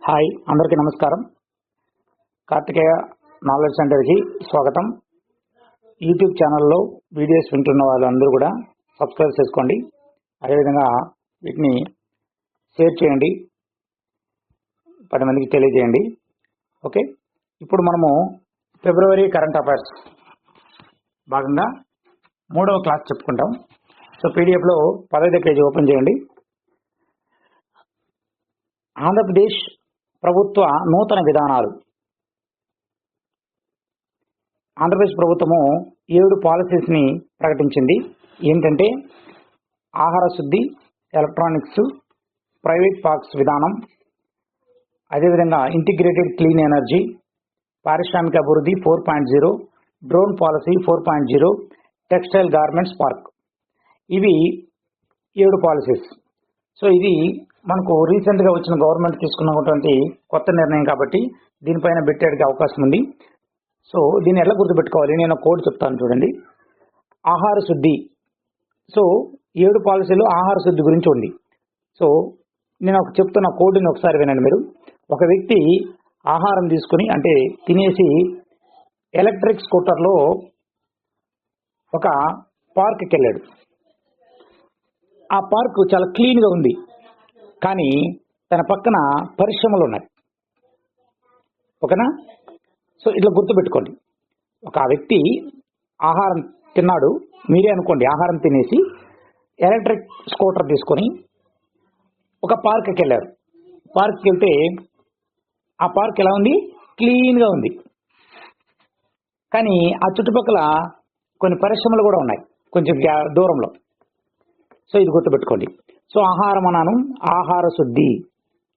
Hi అందరికీ నమస్కారం. Karthikeya knowledge సెంటర్కి స్వాగతం. యూట్యూబ్ ఛానల్లో వీడియోస్ వింటున్న వాళ్ళందరూ కూడా సబ్స్క్రైబ్ చేసుకోండి. అదేవిధంగా వీటిని షేర్ చేయండి, 10 మందికి తెలియజేయండి. ఓకే, ఇప్పుడు మనము ఫిబ్రవరి కరెంట్ అఫైర్స్ భాగంగా 3వ క్లాస్ చెప్పుకుంటాం. సో పీడిఎఫ్లో 15వ పేజీ ఓపెన్ చేయండి. ఆంధ్రప్రదేశ్ ప్రభుత్వ నూతన విధానాలు. ఆంధ్రప్రదేశ్ ప్రభుత్వము 7 పాలసీస్ని ప్రకటించింది. ఏంటంటే ఆహార శుద్ధి, ఎలక్ట్రానిక్స్, ప్రైవేట్ పార్క్స్ విధానం, అదేవిధంగా ఇంటిగ్రేటెడ్ క్లీన్ ఎనర్జీ, పారిశ్రామిక అభివృద్ధి 4.0, drone policy 4.0, textile garments park. ఇవి 7 పాలసీస్. సో ఇది మనకు రీసెంట్గా వచ్చిన గవర్నమెంట్ తీసుకున్నటువంటి కొత్త నిర్ణయం కాబట్టి దీనిపైన పెట్టేటికి అవకాశం ఉంది. సో దీన్ని ఎలా గుర్తుపెట్టుకోవాలి, నేను కోడ్ చెప్తాను చూడండి. ఆహార శుద్ధి. సో 7 పాలసీలు ఆహార శుద్ధి గురించి ఉంది. సో నేను చెప్తున్న కోడ్ని ఒకసారి వినండి మీరు. ఒక వ్యక్తి ఆహారం తీసుకుని అంటే తినేసి ఎలక్ట్రిక్ స్కూటర్లో ఒక పార్క్కి వెళ్ళాడు. ఆ పార్క్ చాలా క్లీన్గా ఉంది, కానీ తన పక్కన పరిశ్రమలు ఉన్నాయి. ఓకేనా? సో ఇట్లా గుర్తుపెట్టుకోండి. ఒక వ్యక్తి ఆహారం తిన్నాడు, మీరే అనుకోండి. ఆహారం తినేసి ఎలక్ట్రిక్ స్కూటర్ తీసుకొని ఒక పార్క్కి వెళ్ళారు. పార్క్కి వెళ్తే ఆ పార్క్ ఎలా ఉంది? క్లీన్గా ఉంది, కానీ ఆ చుట్టుపక్కల కొన్ని పరిశ్రమలు కూడా ఉన్నాయి కొంచెం దూరంలో. సో ఇది గుర్తుపెట్టుకోండి. సో ఆహారం అన్నాను, ఆహార శుద్ధి,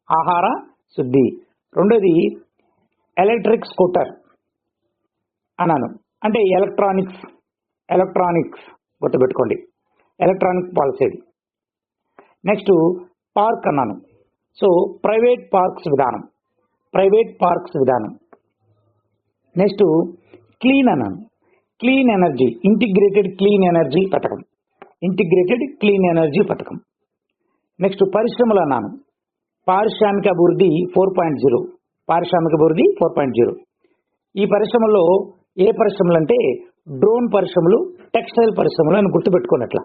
ఆహార శుద్ధి. రెండోది ఎలక్ట్రిక్ స్కూటర్ అన్నాను, అంటే ఎలక్ట్రానిక్స్ గుర్తుపెట్టుకోండి, ఎలక్ట్రానిక్ పాలసీ. నెక్స్ట్ పార్క్ అన్నాను. సో ప్రైవేట్ పార్క్స్ విధానం. నెక్స్ట్ క్లీన్ అన్నాను, clean energy, integrated clean energy పథకం. నెక్స్ట్ పరిశ్రమలు అన్నాను, పారిశ్రామిక అభివృద్ధి 4.0. ఈ పరిశ్రమల్లో ఏ పరిశ్రమలు అంటే డ్రోన్ పరిశ్రమలు, టెక్స్టైల్ పరిశ్రమలు అని గుర్తుపెట్టుకున్నట్ల.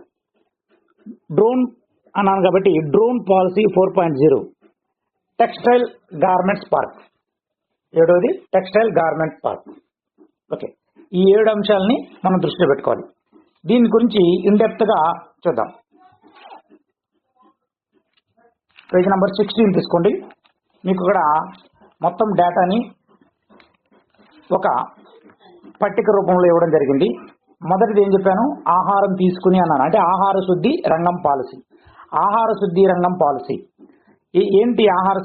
డ్రోన్ అన్నాను కాబట్టి drone policy 4.0. Textile garments park. 7వది టెక్స్టైల్ గార్మెంట్స్ పార్క్. ఓకే, ఈ 7 అంశాలని మనం దృష్టిలో పెట్టుకోవాలి. దీని గురించి ఇన్డెప్త్గా చూద్దాం. పేజ్ నెంబర్ 16 తీసుకోండి. మీకు ఇక్కడ మొత్తం డేటాని ఒక పట్టిక రూపంలో ఇవ్వడం జరిగింది. మొదటిది ఏం చెప్పాను? ఆహారం తీసుకుని అన్నాను, అంటే ఆహార శుద్ధి రంగం పాలసీ. ఏంటి ఆహార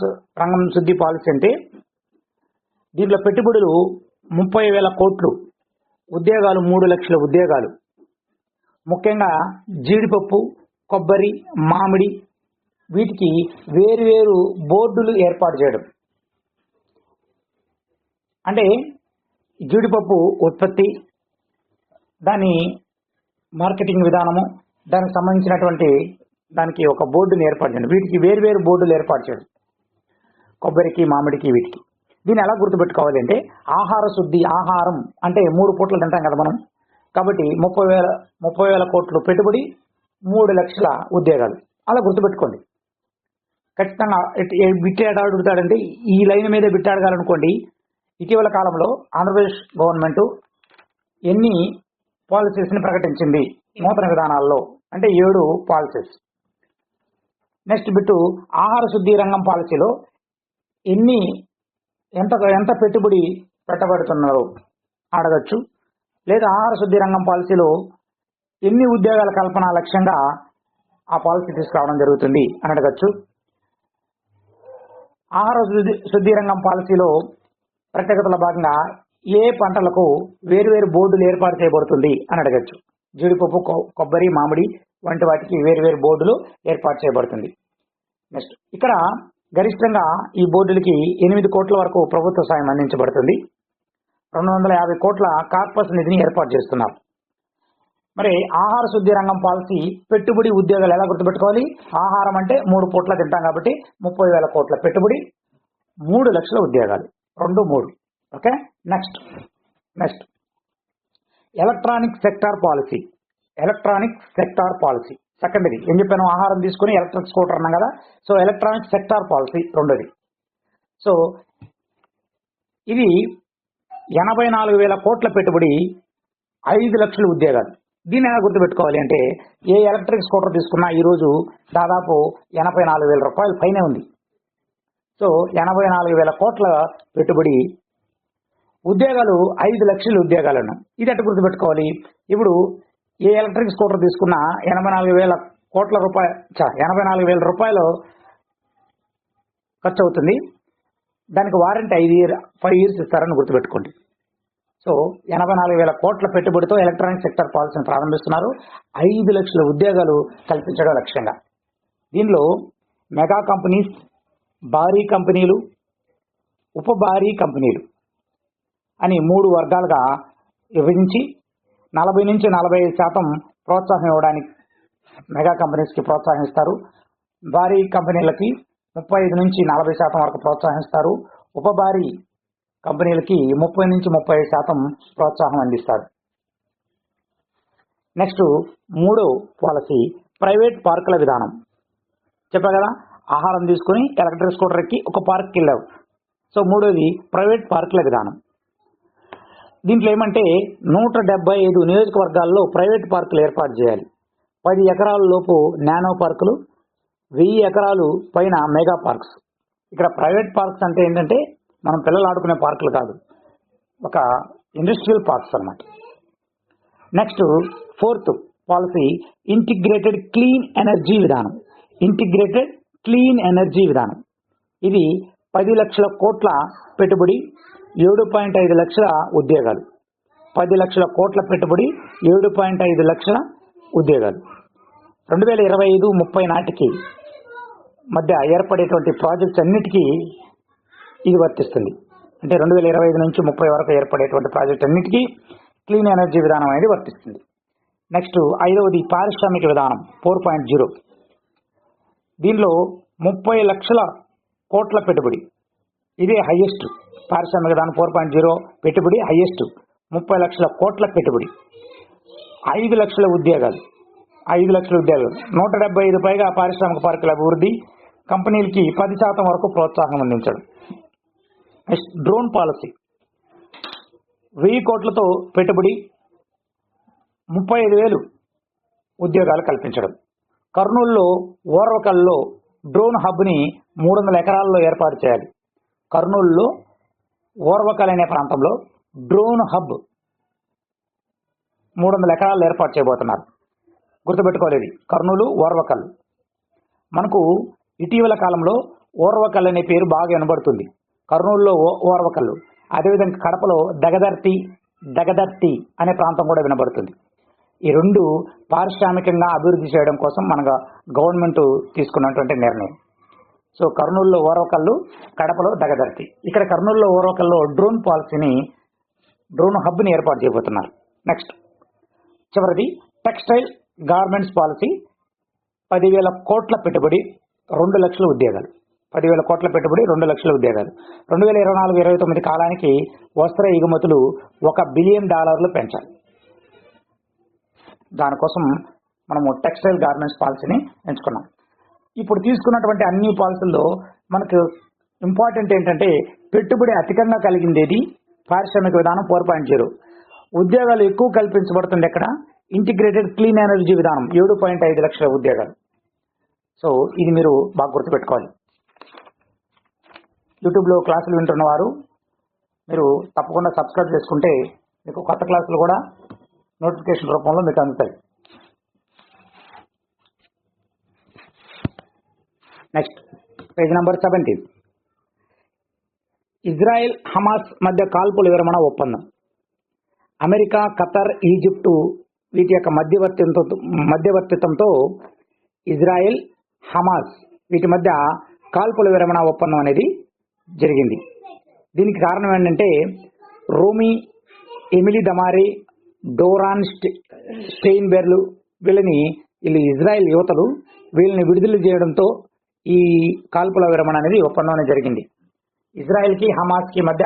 రంగం శుద్ధి పాలసీ అంటే దీంట్లో పెట్టుబడులు 30,000 కోట్లు, ఉద్యోగాలు 3 లక్షల ఉద్యోగాలు. ముఖ్యంగా జీడిపప్పు, కొబ్బరి, మామిడి వీటికి వేరు బోర్డులు ఏర్పాటు చేయడం. అంటే జీడిపప్పు ఉత్పత్తి, దాని మార్కెటింగ్ విధానము, దానికి సంబంధించినటువంటి దానికి ఒక బోర్డుని ఏర్పాటు చేయడం. వీటికి వేరు బోర్డులు ఏర్పాటు చేయడం, కొబ్బరికి, మామిడికి, వీటికి. దీన్ని ఎలా గుర్తుపెట్టుకోవాలి అంటే ఆహార శుద్ధి, ఆహారం అంటే 3 పూటలు తింటాం కదా మనం, కాబట్టి 30,000 కోట్లు పెట్టుబడి, 3 లక్షల ఉద్యోగాలు. అలా గుర్తుపెట్టుకోండి. ఖచ్చితంగా బిట్టాడు అడుగుతాడంటే ఈ లైన్ మీద బిట్టాడగాలనుకోండి. ఇటీవల కాలంలో ఆంధ్రప్రదేశ్ గవర్నమెంట్ ఎన్ని పాలసీస్ని ప్రకటించింది నూతన విధానాల్లో అంటే 7 పాలసీస్. నెక్స్ట్ బిట్టు ఆహార శుద్ధి రంగం పాలసీలో ఎంత పెట్టుబడి పెట్టబడుతున్నారు అడగచ్చు. లేదా ఆహార శుద్ధి రంగం పాలసీలో ఎన్ని ఉద్యోగాల కల్పన లక్ష్యంగా ఆ పాలసీ తీసుకురావడం జరుగుతుంది అని అడగచ్చు. ఆహార శుద్ధి రంగం పాలసీలో ప్రత్యేకతల భాగంగా ఏ పంటలకు వేరు బోర్డులు ఏర్పాటు చేయబడుతుంది అని అడగచ్చు. జీడిపప్పు, కొబ్బరి, మామిడి వంటి వాటికి వేరు బోర్డులు ఏర్పాటు చేయబడుతుంది. నెక్స్ట్ ఇక్కడ గరిష్టంగా ఈ బోర్డులకి 8 కోట్ల వరకు ప్రభుత్వ సాయం అందించబడుతుంది. 250 కోట్ల కార్పస్ నిధిని ఏర్పాటు చేస్తున్నారు. మరి ఆహార శుద్ధి రంగం పాలసీ పెట్టుబడి, ఉద్యోగాలు ఎలా గుర్తుపెట్టుకోవాలి? ఆహారం అంటే 3 పూట్ల తింటాం కాబట్టి 30,000 కోట్ల పెట్టుబడి, 3 లక్షల ఉద్యోగాలు. 2, 3. Okay. Next electronic sector policy secondary. ఏం చెప్పాను? ఆహారం తీసుకుని ఎలక్ట్రిక్ స్కూటర్ అన్నాం కదా. సో ఎలక్ట్రానిక్ సెక్టార్ పాలసీ రెండోది. సో ఇది 84,000 కోట్ల పెట్టుబడి, 5 లక్షల ఉద్యోగాలు. దీన్ని ఎలా గుర్తుపెట్టుకోవాలి అంటే, ఏ ఎలక్ట్రిక్ స్కూటర్ తీసుకున్నా ఈరోజు దాదాపు 84,000 రూపాయల పైనే ఉంది. సో 84,000 కోట్ల పెట్టుబడి, ఉద్యోగాలు 5 లక్షల ఉద్యోగాలను. ఇది ఎట్లా గుర్తుపెట్టుకోవాలి? ఇప్పుడు ఏ ఎలక్ట్రిక్ స్కూటర్ తీసుకున్నా 84,000 రూపాయలు ఖర్చు అవుతుంది. దానికి వారంటీ 5 ఇయర్స్ ఇస్తారని గుర్తుపెట్టుకోండి. సో 84,000 కోట్ల పెట్టుబడితో ఎలక్ట్రానిక్ సెక్టర్ పాలసీని ప్రారంభిస్తున్నారు. 5 లక్షల ఉద్యోగాలు కల్పించడం లక్ష్యంగా. దీనిలో మెగా కంపెనీస్, భారీ కంపెనీలు, ఉప భారీ కంపెనీలు అని 3 వర్గాలుగా విభజించి 40 నుంచి 45% ప్రోత్సాహం ఇవ్వడానికి మెగా కంపెనీస్కి ప్రోత్సాహం ఇస్తారు. భారీ కంపెనీలకి 35 నుంచి 40% వరకు ప్రోత్సాహం ఇస్తారు. ఉప భారీ కంపెనీలకి 30 నుంచి 35% ప్రోత్సాహం అందిస్తారు. నెక్స్ట్ 3వ పాలసీ ప్రైవేట్ పార్కుల విధానం. చెప్పా కదా, ఆహారం తీసుకుని ఎలక్ట్రిక్ స్కూటర్ ఎక్కి ఒక పార్క్కి వెళ్ళావు. సో 3వది ప్రైవేట్ పార్కుల విధానం. దీంట్లో ఏమంటే 175 నియోజకవర్గాల్లో ప్రైవేట్ పార్కులు ఏర్పాటు చేయాలి. 10 ఎకరాల లోపు నానో పార్కులు, 1000 ఎకరాలు పైన మెగా పార్క్స్. ఇక్కడ ప్రైవేట్ పార్క్స్ అంటే ఏంటంటే మనం పిల్లలు ఆడుకునే పార్కులు కాదు, ఒక ఇండస్ట్రియల్ పార్క్స్ అన్నమాట. Next 4th policy integrated clean energy విధానం. ఇది 10 లక్షల కోట్ల పెట్టుబడి, 7.5 లక్షల ఉద్యోగాలు. 10 లక్షల కోట్ల పెట్టుబడి, 7.5 లక్షల ఉద్యోగాలు. 2025-30 నాటికి మధ్య ఏర్పడేటువంటి ప్రాజెక్ట్స్ అన్నిటికీ ఇది వర్తిస్తుంది. అంటే 2025 నుంచి 30 వరకు ఏర్పడేటువంటి ప్రాజెక్ట్ అన్నిటికీ క్లీన్ ఎనర్జీ విధానం అనేది వర్తిస్తుంది. నెక్స్ట్ 5వది పారిశ్రామిక విధానం 4.0. దీనిలో 30 లక్షల కోట్ల పెట్టుబడి, ఇదే హైయెస్ట్. పారిశ్రామిక విధానం 4.0 పెట్టుబడి హైయెస్ట్, 30 లక్షల కోట్ల పెట్టుబడి, 5 లక్షల ఉద్యోగాలు. 175 పైగా పారిశ్రామిక పార్కుల అభివృద్ధి, కంపెనీలకి 10% వరకు ప్రోత్సాహం అందించడం. నెక్స్ట్ డ్రోన్ పాలసీ 1000 కోట్లతో పెట్టుబడి, 35,000 ఉద్యోగాలు కల్పించడం. కర్నూలులో ఓర్వకల్లో డ్రోన్ హబ్ని 300 ఎకరాల్లో ఏర్పాటు చేయాలి. కర్నూలులో ఓర్వకల్ అనే ప్రాంతంలో డ్రోన్ హబ్ 300 ఎకరాల్లో ఏర్పాటు చేయబోతున్నారు. గుర్తుపెట్టుకోలేదు, కర్నూలు, ఓర్వకల్. మనకు ఇటీవల కాలంలో ఓర్వకల్ అనే పేరు బాగా వినబడుతుంది. కర్నూలులో ఓర్వకల్లు, అదేవిధంగా కడపలో దగదర్తి అనే ప్రాంతం కూడా వినబడుతుంది. ఈ 2 పారిశ్రామికంగా అభివృద్ధి చేయడం కోసం మన గవర్నమెంట్ తీసుకున్నటువంటి నిర్ణయం. సో కర్నూలులో ఓర్వకల్లు, కడపలో దగదర్తి. ఇక్కడ కర్నూలులో ఓర్వకల్లో డ్రోన్ హబ్ని ఏర్పాటు చేయబోతున్నారు. నెక్స్ట్ చివరిది టెక్స్టైల్ గార్మెంట్స్ పాలసీ 10,000 కోట్ల పెట్టుబడి, 2 లక్షల ఉద్యోగాలు. 10,000 కోట్ల పెట్టుబడి, 2 లక్షల ఉద్యోగాలు. 2024-29 కాలానికి వస్త్ర ఎగుమతులు $1 బిలియన్ పెంచాలి. దానికోసం మనము టెక్స్టైల్ గార్మెంట్స్ పాలసీని ఎంచుకున్నాం. ఇప్పుడు తీసుకున్నటువంటి అన్ని పాలసీల్లో మనకు ఇంపార్టెంట్ ఏంటంటే పెట్టుబడి అధికంగా కలిగిందేది పారిశ్రామిక విధానం 4.0. ఉద్యోగాలు ఎక్కువ కల్పించబడుతుంది ఎక్కడ? ఇంటిగ్రేటెడ్ క్లీన్ ఎనర్జీ విధానం 7.5 లక్షల ఉద్యోగాలు. సో ఇది మీరు బాగా గుర్తుపెట్టుకోవాలి. యూట్యూబ్లో క్లాసులు వింటున్న వారు మీరు తప్పకుండా సబ్స్క్రైబ్ చేసుకుంటే మీకు కొత్త క్లాసులు కూడా నోటిఫికేషన్ రూపంలో మీకు అందుతాయి. Next page number 17. Israel Hamas మధ్య కాల్పుల విరమణ ఒప్పందం. అమెరికా, ఖతర్, ఈజిప్టు వీటి యొక్క మధ్యవర్తిత్వంతో ఇజ్రాయెల్, హమాస్ వీటి మధ్య కాల్పుల విరమణ ఒప్పందం అనేది జరిగింది. దీనికి కారణం ఏంటంటే రోమీ, ఎమిలీ దమారే, డోరాన్ స్టెయిన్బెర్లు వీళ్ళు ఇజ్రాయెల్ యువతలు వీళ్ళని విడుదల చేయడంతో ఈ కాల్పుల విరమణ అనేది ఒప్పందం అనేది జరిగింది. ఇజ్రాయెల్కి హమాస్కి మధ్య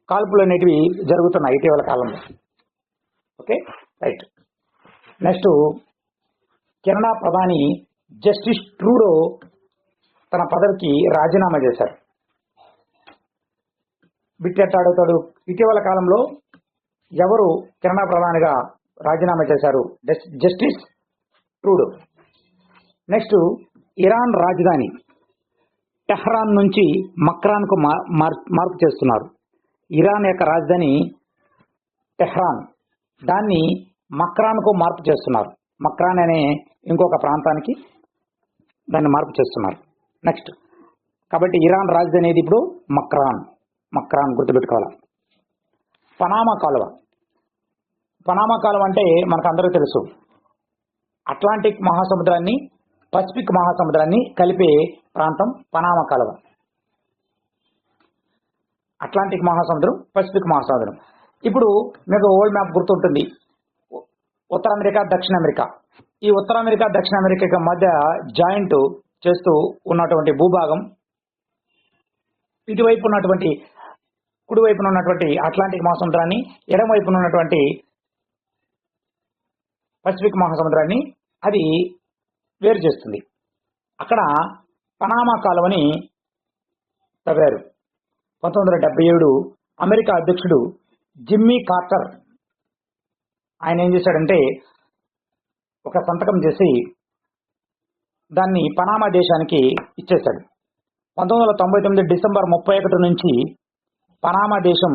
కాల్పులు అనేటివి జరుగుతున్నాయి ఇటీవల కాలంలో. Okay, right. నెక్స్ట్, కెనడా ప్రధాని జస్టిస్ ట్రూడో తన పదవికి రాజీనామా చేశారు. బిట్టెట్టాడుతాడు ఇటీవల కాలంలో ఎవరు కెనడా ప్రధానిగా రాజీనామా చేశారు? Justice Trudeau. నెక్స్ట్, ఇరాన్ రాజధాని టెహ్రాన్ నుంచి మక్రాన్కు మార్పు చేస్తున్నారు. ఇరాన్ యొక్క రాజధాని టెహ్రాన్, దాన్ని మక్రాన్కు మార్పు చేస్తున్నారు. మక్రాన్ అనే ఇంకొక ప్రాంతానికి దాన్ని మార్పు చేస్తున్నారు. నెక్స్ట్, కాబట్టి ఇరాన్ రాజధాని ఏది ఇప్పుడు? మక్రాన్ గుర్తుపెట్టుకోవాలి. పనామా కాలువ. పనామా కాలువ అంటే మనకు అందరూ తెలుసు, అట్లాంటిక్ మహాసముద్రాన్ని పసిఫిక్ మహాసముద్రాన్ని కలిపే ప్రాంతం పనామా కాలువ. అట్లాంటిక్ మహాసముద్రం, పసిఫిక్ మహాసముద్రం. ఇప్పుడు మీకు వరల్డ్ మ్యాప్ గుర్తుంటుంది, ఉత్తర అమెరికా, దక్షిణ అమెరికా. ఈ ఉత్తర అమెరికా, దక్షిణ అమెరికా మధ్య జాయింట్ చేస్తూ ఉన్నటువంటి భూభాగం ఇటువైపు ఉన్నటువంటి కుడివైపున ఉన్నటువంటి అట్లాంటిక్ మహాసముద్రాన్ని, ఎడమవైపున ఉన్నటువంటి పసిఫిక్ మహాసముద్రాన్ని అది వేరు చేస్తుంది. అక్కడ పనామా కాలువని తవ్వారు. 1977 అమెరికా అధ్యక్షుడు జిమ్మీ కార్టర్ ఆయన ఏం చేశాడంటే ఒక సంతకం చేసి దాన్ని పనామా దేశానికి ఇచ్చేశాడు. 1999 డిసెంబర్ 31 నుంచి పనామా దేశం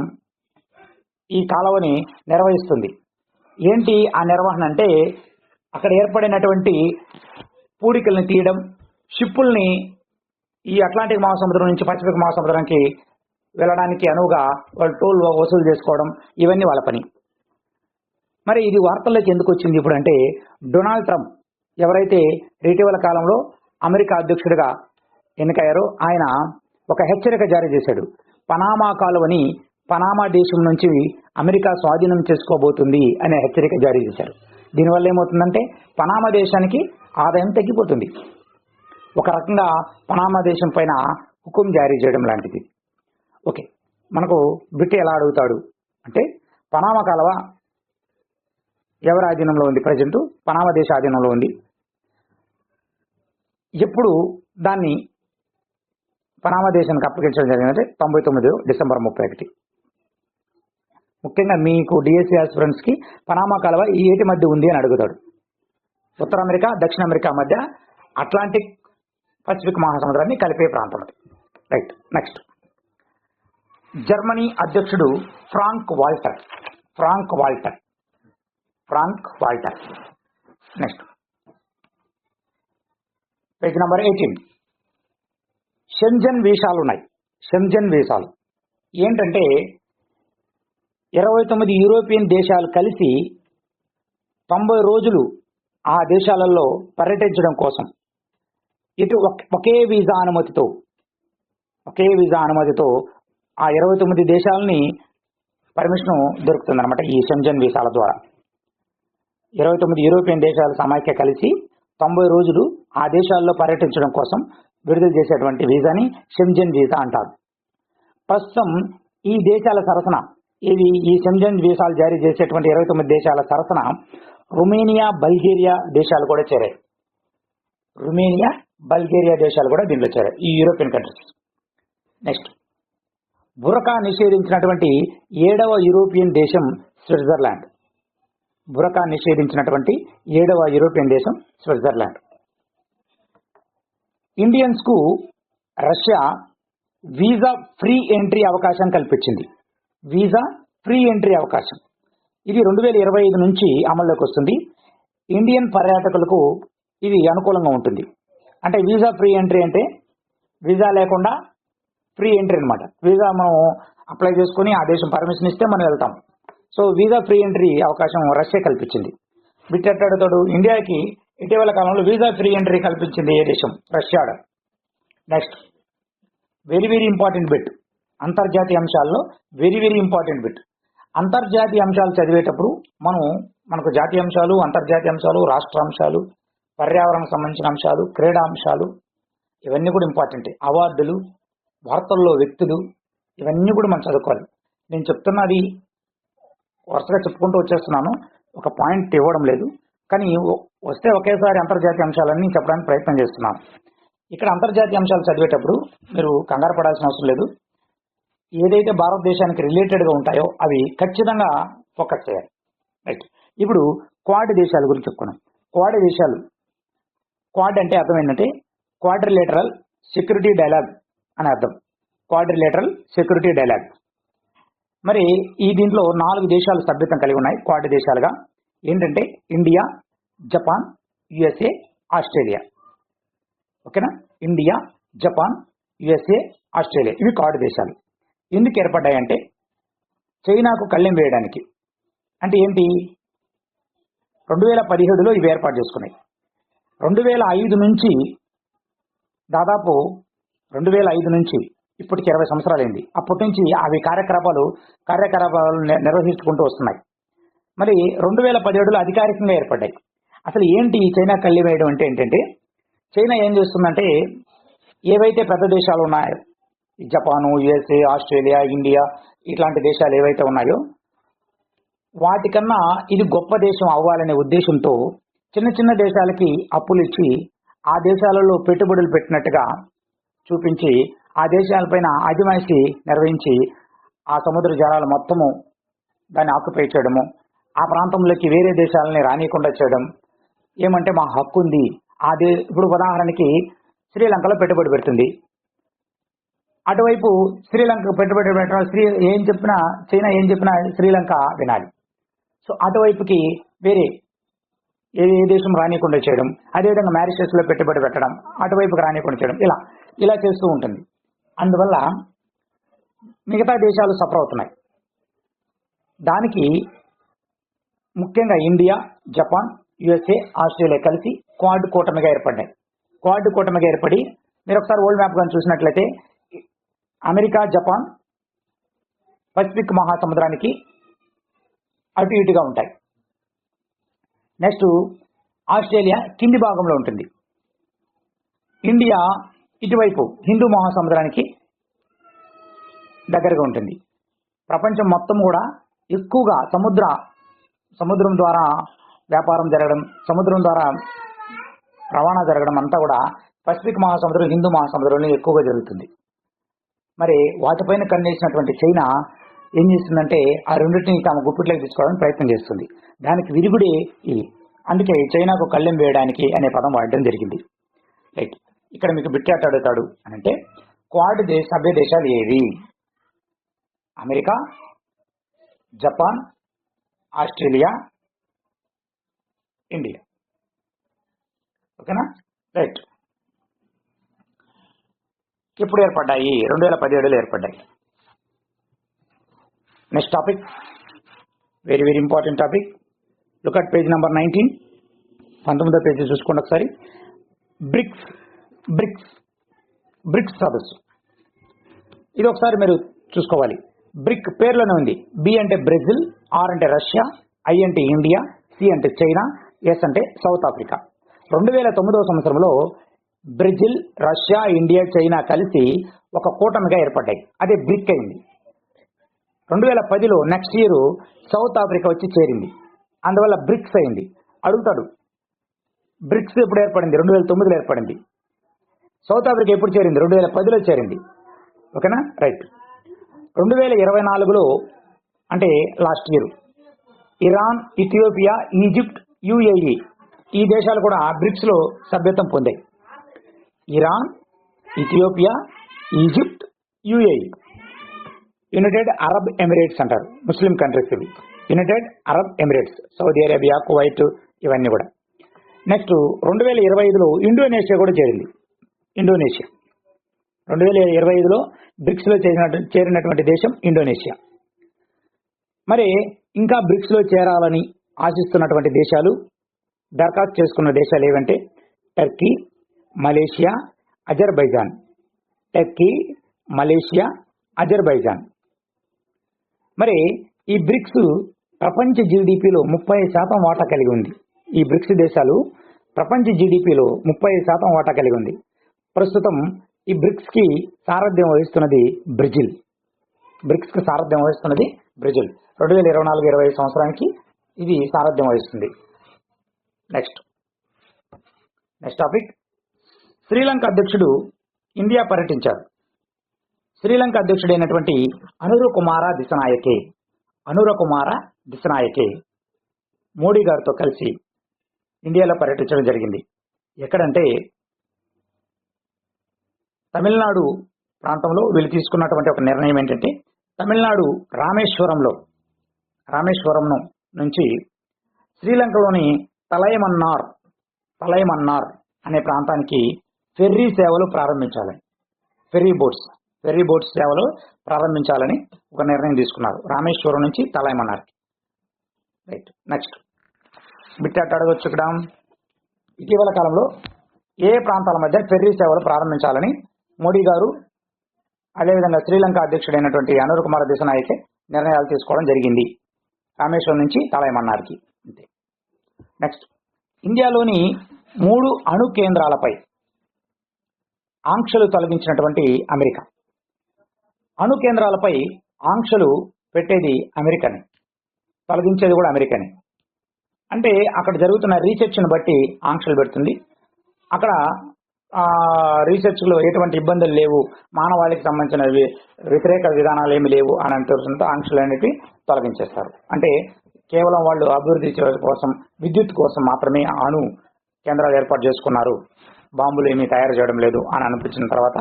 ఈ కాలువని నిర్వహిస్తుంది. ఏంటి ఆ నిర్వహణ అంటే, అక్కడ ఏర్పడినటువంటి పూడికల్ని తీయడం, షిప్పుల్ని ఈ అట్లాంటిక్ మహాసముద్రం నుంచి పసిఫిక్ మహాసముద్రానికి వెళ్ళడానికి అనువుగా వాళ్ళు టోల్ వసూలు చేసుకోవడం, ఇవన్నీ వాళ్ళ పని. మరి ఇది వార్తల్లోకి ఎందుకు వచ్చింది ఇప్పుడు అంటే, డొనాల్డ్ ట్రంప్ ఎవరైతే ఇటీవల కాలంలో అమెరికా అధ్యక్షుడిగా ఎన్నికయ్యారో ఆయన ఒక హెచ్చరిక జారీ చేశాడు. పనామా కాలువని పనామా దేశం నుంచి అమెరికా స్వాధీనం చేసుకోబోతుంది అనే హెచ్చరిక జారీ చేశారు. దీనివల్ల ఏమవుతుందంటే పనామా దేశానికి ఆదాయం తగ్గిపోతుంది. ఒక రకంగా పనామా దేశం పైన హుకుం జారీ చేయడం లాంటిది. ఓకే, మనకు బిట్టి ఎలా అడుగుతాడు అంటే, పనామా కాలువ ఎవరి ఆధీనంలో ఉంది? ప్రజెంట్ పనామా దేశ ఆధీనంలో ఉంది. ఎప్పుడు దాన్ని పనామా దేశానికి అప్పగించడం జరిగిందంటే 99 డిసెంబర్ 31. ముఖ్యంగా మీకు డిఎస్సి ఆస్పిరెంట్స్ కి పనామా కాలువ ఈ ఏటి మధ్య ఉంది అని అడుగుతాడు. ఉత్తర అమెరికా, దక్షిణ అమెరికా మధ్య అట్లాంటిక్ పసిఫిక్ మహాసముద్రాన్ని కలిపే ప్రాంతం అది. రైట్. నెక్స్ట్, జర్మనీ అధ్యక్షుడు Frank Walter. Next, page number 18. Schengen వీసాలు ఉన్నాయి. షెంజన్ వీసాలు ఏంటంటే 29 యూరోపియన్ దేశాలు కలిసి 90 రోజులు ఆ దేశాలలో పర్యటించడం కోసం ఇటు ఒకే వీసా అనుమతితో ఆ 29 దేశాలని పర్మిషన్ దొరుకుతుంది అనమాట. ఈ షెంజన్ వీసాల ద్వారా 29 యూరోపియన్ దేశాల సమాఖ్య కలిసి 90 రోజులు ఆ దేశాల్లో పర్యటించడం కోసం విడుదల చేసేటువంటి వీసాని షెంజన్ వీసా అంటారు. ప్రస్తుతం ఈ దేశాల సరసన ఈ షెంజన్ వీసాలు జారీ చేసేటువంటి 29 దేశాల సరసన రుమేనియా, బల్గేరియా దేశాలు కూడా చేరాయి. దీంట్లో చేరాయి, ఈ యూరోపియన్ కంట్రీస్. నెక్స్ట్, బురకా నిషేధించినటువంటి 7వ యూరోపియన్ దేశం స్విట్జర్లాండ్. ఇండియన్స్ కు రష్యా వీసా ఫ్రీ ఎంట్రీ అవకాశం కల్పించింది. ఇది 2025 నుంచి అమల్లోకి వస్తుంది. ఇండియన్ పర్యాటకులకు ఇది అనుకూలంగా ఉంటుంది. అంటే వీసా ఫ్రీ ఎంట్రీ అంటే వీసా లేకుండా ఫ్రీ ఎంట్రీ అనమాట. వీసా మనం అప్లై చేసుకుని ఆ దేశం పర్మిషన్ ఇస్తే మనం వెళ్తాం. సో వీసా ఫ్రీ ఎంట్రీ అవకాశం రష్యా కల్పించింది. బిట్టెట్టాడుతాడు, ఇండియాకి ఇటీవల కాలంలో వీసా ఫ్రీ ఎంట్రీ కల్పించింది ఏ దేశం? Russia. Next, very important bit, అంతర్జాతీయ అంశాల్లో వెరీ ఇంపార్టెంట్ బిట్. అంతర్జాతీయ అంశాలు చదివేటప్పుడు మనకు జాతీయ అంశాలు, అంతర్జాతీయ అంశాలు, రాష్ట్ర అంశాలు, పర్యావరణం సంబంధించిన అంశాలు, క్రీడా అంశాలు, ఇవన్నీ కూడా ఇంపార్టెంట్. అవార్డులు, వార్తల్లో వ్యక్తులు ఇవన్నీ కూడా మనం చదువుకోవాలి. నేను చెప్తున్నది వరుసగా చెప్పుకుంటూ వచ్చేస్తున్నాను, ఒక పాయింట్ ఇవ్వడం లేదు. కానీ వస్తే ఒకేసారి అంతర్జాతీయ అంశాలన్నీ చెప్పడానికి ప్రయత్నం చేస్తున్నాను. ఇక్కడ అంతర్జాతీయ అంశాలు చదివేటప్పుడు మీరు కంగారు పడాల్సిన అవసరం లేదు. ఏదైతే భారతదేశానికి రిలేటెడ్గా ఉంటాయో అవి ఖచ్చితంగా ఫోకస్ చేయాలి. రైట్. ఇప్పుడు క్వాడ్ దేశాల గురించి చెప్పుకున్నాం. క్వాడ్ దేశాలు, క్వాడ్ అంటే అర్థం ఏంటంటే క్వాడ్రిలేటరల్ సెక్యూరిటీ డైలాగ్ అని అర్థం. Quadrilateral security dialogue. మరి ఈ దీంట్లో 4 దేశాలు సభ్యత్వం కలిగి ఉన్నాయి క్వాడ్ దేశాలుగా. ఏంటంటే ఇండియా, జపాన్, యుఎస్ఏ, ఆస్ట్రేలియా. ఓకేనా? ఇండియా, జపాన్, యుఎస్ఏ, ఆస్ట్రేలియా ఇవి క్వాడ్ దేశాలు. ఎందుకు ఏర్పడ్డాయంటే చైనాకు కళ్ళెం వేయడానికి. అంటే ఏంటి? 2017లో ఇవి ఏర్పాటు చేసుకున్నాయి. 2005 నుంచి దాదాపు 2005 నుంచి ఇప్పటికి 20 సంవత్సరాలైంది. అప్పటి నుంచి అవి కార్యకలాపాలు నిర్వహించుకుంటూ వస్తున్నాయి. మరి 2017లో అధికారికంగా ఏర్పడ్డాయి. అసలు ఏంటి ఈ చైనా కళ్ళి వేయడం అంటే ఏంటంటే, చైనా ఏం చేస్తుందంటే ఏవైతే పెద్ద దేశాలు ఉన్నాయో జపాను, యుఎస్ఏ, ఆస్ట్రేలియా, ఇండియా ఇట్లాంటి దేశాలు ఏవైతే ఉన్నాయో వాటికన్నా ఇది గొప్ప దేశం అవ్వాలనే ఉద్దేశంతో చిన్న చిన్న దేశాలకి అప్పులు ఇచ్చి ఆ దేశాలలో పెట్టుబడులు పెట్టినట్టుగా చూపించి ఆ దేశాలపైన అజమాయిషీ నిర్వహించి ఆ సముద్ర జలాలు మొత్తము దాన్ని ఆక్యుపై చేయడము, ఆ ప్రాంతంలోకి వేరే దేశాలని రానియకుండా చేయడం. ఏమంటే మా హక్కు ఉంది. ఇప్పుడు ఉదాహరణకి శ్రీలంకలో పెట్టుబడి పెడుతుంది. అటువైపు శ్రీలంక పెట్టుబడి పెట్టడం, చైనా ఏం చెప్పినా శ్రీలంక వినాలి. సో అటువైపుకి వేరే ఏ దేశం రానియకుండా చేయడం, అదేవిధంగా మారిషస్లో పెట్టుబడి పెట్టడం, అటువైపుకి రానియకుండా చేయడం, ఇలా చేస్తూ ఉంటుంది. అందువల్ల మిగతా దేశాలు సఫర్ అవుతున్నాయి. దానికి ముఖ్యంగా ఇండియా, జపాన్, యుఎస్ఏ, ఆస్ట్రేలియా కలిసి క్వాడ్ కూటమిగా ఏర్పడ్డాయి. క్వాడ్ కూటమిగా ఏర్పడి మీరు ఒకసారి వరల్డ్ మ్యాప్ కానీ చూసినట్లయితే అమెరికా, జపాన్ పసిఫిక్ మహాసముద్రానికి అటు ఇటుగా ఉంటాయి. నెక్స్ట్ ఆస్ట్రేలియా కింది భాగంలో ఉంటుంది. ఇండియా ఇటువైపు హిందూ మహాసముద్రానికి దగ్గరగా ఉంటుంది. ప్రపంచం మొత్తం కూడా ఎక్కువగా సముద్రం ద్వారా వ్యాపారం జరగడం, సముద్రం ద్వారా రవాణా జరగడం అంతా కూడా పసిఫిక్ మహాసముద్రం, హిందూ మహాసముద్రంలో ఎక్కువగా జరుగుతుంది. మరి వాటిపైన కన్నేసినటువంటి చైనా ఏం చేస్తుందంటే ఆ రెండింటిని తాము గుప్పిట్లోకి తీసుకోవడానికి ప్రయత్నం చేస్తుంది. దానికి విరుగుడే అందుకే చైనాకు కళ్ళెం వేయడానికి అనే పదం వాడడం జరిగింది. రైట్. ఇక్కడ మీకు బిట్టాట అడుగుతాడు అని అంటే క్వాడ్ సభ్య దేశాలు ఏవి? America, Japan, Australia, India. ఓకేనా? రైట్. ఎప్పుడు ఏర్పడ్డాయి? 2017లో ఏర్పడ్డాయి. Next topic, very very important topic. Look at page number 19. 19వ పేజీ చూసుకోండి ఒకసారి. బ్రిక్స్ సదస్సు. ఇది ఒకసారి మీరు చూసుకోవాలి. బ్రిక్ పేర్లోనే ఉంది. బి అంటే బ్రెజిల్, ఆర్ అంటే రష్యా, ఐ అంటే ఇండియా, సి అంటే చైనా, ఎస్ అంటే సౌత్ ఆఫ్రికా. 2009వ సంవత్సరంలో బ్రెజిల్, రష్యా, ఇండియా, చైనా కలిసి ఒక కూటమిగా ఏర్పడ్డాయి. అదే బ్రిక్ అయింది. 2010లో నెక్స్ట్ ఇయర్ సౌత్ ఆఫ్రికా వచ్చి చేరింది. అందువల్ల బ్రిక్స్ అయింది. అడుగుతాడు బ్రిక్స్ ఎప్పుడు ఏర్పడింది? 2009లో ఏర్పడింది. సౌత్ ఆఫ్రికా ఎప్పుడు చేరింది? 2010లో చేరింది. ఓకేనా? రైట్. 2024లో అంటే last year Iran, Ethiopia, Egypt, UAE ఈ దేశాలు కూడా బ్రిక్స్ లో సభ్యత్వం పొందాయి. Iran, Ethiopia, Egypt, UAE, United Arab Emirates అంటారు. ముస్లిం కంట్రీస్ ఇవి. United Arab Emirates, Saudi Arabia, Kuwait ఇవన్నీ కూడా. నెక్స్ట్ 2025లో ఇండోనేషియా కూడా చేరింది. ఇండోనేషియా 2025లో బ్రిక్స్ లో చేరినటువంటి దేశం ఇండోనేషియా. మరి ఇంకా బ్రిక్స్ లో చేరాలని ఆశిస్తున్నటువంటి దేశాలు, దరఖాస్తు చేసుకున్న దేశాలు ఏవంటే Turkey, Malaysia, Azerbaijan. Turkey, Malaysia, Azerbaijan. మరి ఈ బ్రిక్స్ ప్రపంచ జీడిపిలో 30% వాటా కలిగి ఉంది. ఈ బ్రిక్స్ దేశాలు ప్రపంచ జీడిపిలో 30% వాటా కలిగి ఉంది. ప్రస్తుతం ఈ బ్రిక్స్కి సారథ్యం వహిస్తున్నది బ్రెజిల్. బ్రిక్స్కి సారథ్యం వహిస్తున్నది బ్రెజిల్. 2024-25 సంవత్సరానికి ఇది సారథ్యం వహిస్తుంది. నెక్స్ట్ టాపిక్, శ్రీలంక అధ్యక్షుడు ఇండియా పర్యటించారు. శ్రీలంక అధ్యక్షుడైనటువంటి అనుర కుమార దిశనాయకే మోడీ గారితో కలిసి ఇండియాలో పర్యటించడం జరిగింది. ఎక్కడంటే తమిళనాడు ప్రాంతంలో వీళ్ళు తీసుకున్నటువంటి ఒక నిర్ణయం ఏంటంటే, తమిళనాడు రామేశ్వరం నుంచి శ్రీలంకలోని తలైమన్నార్ అనే ప్రాంతానికి ఫెర్రీ సేవలు ప్రారంభించాలని, ఫెర్రీ బోట్స్ సేవలు ప్రారంభించాలని ఒక నిర్ణయం తీసుకున్నారు. రామేశ్వరం నుంచి తలైమన్నార్కి. రైట్. నెక్స్ట్ బిట్ అడగొచ్చు ఇక్కడ, ఇటీవల కాలంలో ఏ ప్రాంతాల మధ్య ఫెర్రీ సేవలు ప్రారంభించాలని మోడీ గారు అదేవిధంగా శ్రీలంక అధ్యక్షుడైనటువంటి అనుర కుమార దిశనాయకే నిర్ణయాలు తీసుకోవడం జరిగింది. రామేశ్వరం నుంచి తలైమన్నార్కి. అంతే. నెక్స్ట్, ఇండియాలోని 3 అణు కేంద్రాలపై ఆంక్షలు తొలగించినటువంటి అమెరికా. అణు కేంద్రాలపై ఆంక్షలు పెట్టేది అమెరికానే, తొలగించేది కూడా అమెరికానే. అంటే అక్కడ జరుగుతున్న రీసెర్చ్ను బట్టి ఆంక్షలు పెడుతుంది. అక్కడ రీసెర్చ్లో ఎటువంటి ఇబ్బందులు లేవు, మానవాళికి సంబంధించిన వ్యతిరేక విధానాలు ఏమి లేవు అని తెలుసుకుంటూ ఆంక్షలు అనేవి తొలగించేస్తారు. అంటే కేవలం వాళ్ళు అభివృద్ధి కోసం, విద్యుత్ కోసం మాత్రమే అణు కేంద్రాలు ఏర్పాటు చేసుకున్నారు, బాంబులు ఏమీ తయారు చేయడం లేదు అని అనిపించిన తర్వాత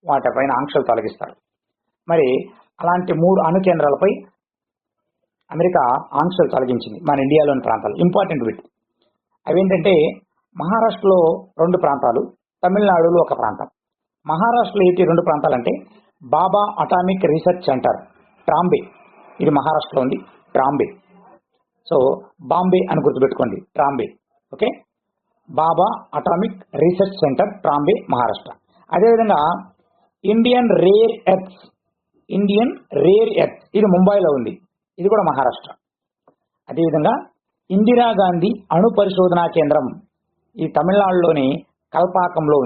వాటిపైన ఆంక్షలు తొలగిస్తారు. మరి అలాంటి 3 అణు కేంద్రాలపై అమెరికా ఆంక్షలు తొలగించింది మన ఇండియాలోని ప్రాంతాలు. ఇంపార్టెంట్ బిట్ అవేంటంటే, మహారాష్ట్రలో 2 ప్రాంతాలు, తమిళనాడులో 1 ప్రాంతం. మహారాష్ట్రలో ఏంటి 2 ప్రాంతాలు అంటే, Bhabha atomic research centre Trombay, ఇది మహారాష్ట్రలో ఉంది. ట్రాంబే, సో బాంబే అని గుర్తుపెట్టుకోండి, Trombay. Okay, Bhabha atomic research centre Trombay, Maharashtra. అదేవిధంగా ఇండియన్ రేర్ ఎర్త్స్ ఇది ముంబైలో ఉంది, ఇది కూడా మహారాష్ట్ర. అదేవిధంగా ఇందిరాగాంధీ అణు పరిశోధనా కేంద్రం ఈ తమిళనాడులోని కల్పాకంలో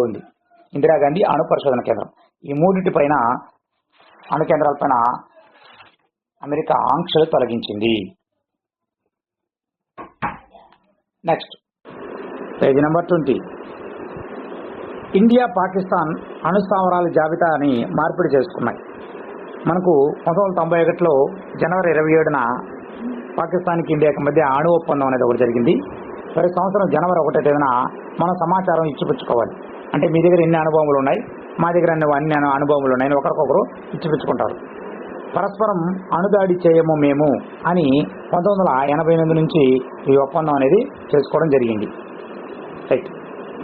ఉంది. ఇందిరాగాంధీ అణు పరిశోధన కేంద్రం. ఈ 3 పైన అణు కేంద్రాలపైన అమెరికా ఆంక్షలు తొలగించింది. Next page number 20, India Pakistan అణు స్థావరాల జాబితాని మార్పిడి చేసుకున్నాయి. మనకు 1991లో జనవరి 27న పాకిస్తాన్కి ఇండియాకి మధ్య అణు ఒప్పందం అనేది ఒకటి జరిగింది. ప్రతి సంవత్సరం జనవరి 1వ తేదీన మనం సమాచారం ఇచ్చిపుచ్చుకోవాలి. అంటే మీ దగ్గర ఎన్ని అణుబాంబులు ఉన్నాయి, మా దగ్గర అన్ని అణుబాంబులు ఉన్నాయి, ఒకరికొకరు ఇచ్చిపుచ్చుకుంటారు. పరస్పరం అణుదాడి చేయము మేము అని 1988 నుంచి ఈ ఒప్పందం అనేది చేసుకోవడం జరిగింది. రైట్.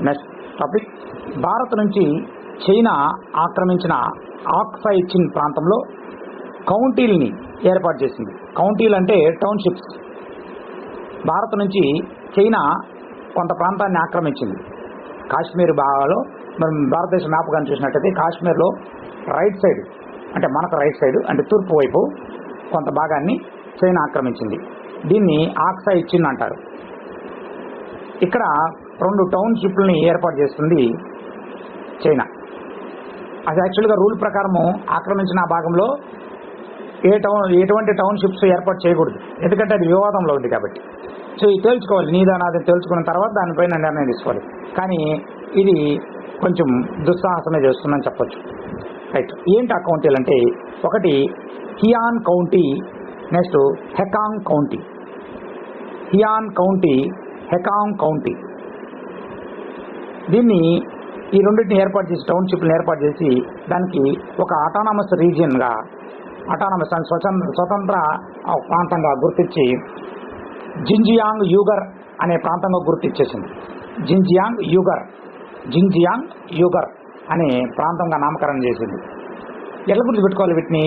నెక్స్ట్ టాపిక్, భారత్ నుంచి చైనా ఆక్రమించిన ఆక్సాయ్ చిన్ ప్రాంతంలో కౌంటీల్ని ఏర్పాటు చేసింది. కౌంటీలు అంటే టౌన్షిప్స్. భారత్ నుంచి చైనా కొంత ప్రాంతాన్ని ఆక్రమించింది. కాశ్మీర్ భాగాలో మనం భారతదేశ మ్యాప్ కానీ చూసినట్టయితే కాశ్మీర్లో రైట్ సైడ్, అంటే మనకు రైట్ సైడ్ అంటే తూర్పు వైపు కొంత భాగాన్ని చైనా ఆక్రమించింది. దీన్ని ఆక్సాయ్ చిన్ అంటారు. ఇక్కడ 2 టౌన్షిప్లని ఏర్పాటు చేస్తుంది చైనా. అది యాక్చువల్గా రూల్ ప్రకారము ఆక్రమించిన ఆ భాగంలో ఎటువంటి టౌన్షిప్స్ ఏర్పాటు చేయకూడదు, ఎందుకంటే అది వివాదంలో ఉంది కాబట్టి. సో ఇది తేల్చుకోవాలి, నీదానాది తేల్చుకున్న తర్వాత దానిపైన నిర్ణయం తీసుకోవాలి. కానీ ఇది కొంచెం దుస్సాహసమే చేస్తుందని చెప్పొచ్చు. రైట్. ఏంటి ఆ కౌంటీలు అంటే, ఒకటి హియాన్ కౌంటీ, నెక్స్ట్ హెకాంగ్ కౌంటీ. దీన్ని ఈ రెండింటిని ఏర్పాటు చేసి, టౌన్షిప్లను ఏర్పాటు చేసి దానికి ఒక ఆటానమస్ రీజియన్గా, ఆటానమస్ అండ్ స్వతంత్ర ప్రాంతంగా గుర్తించి జింజియాంగ్ యూగర్ అనే ప్రాంతంగా గుర్తించేసింది. జింజియాంగ్ యూగర్ అనే ప్రాంతంగా నామకరణం చేసింది. ఎట్లా గుర్తుపెట్టుకోవాలి వీటిని?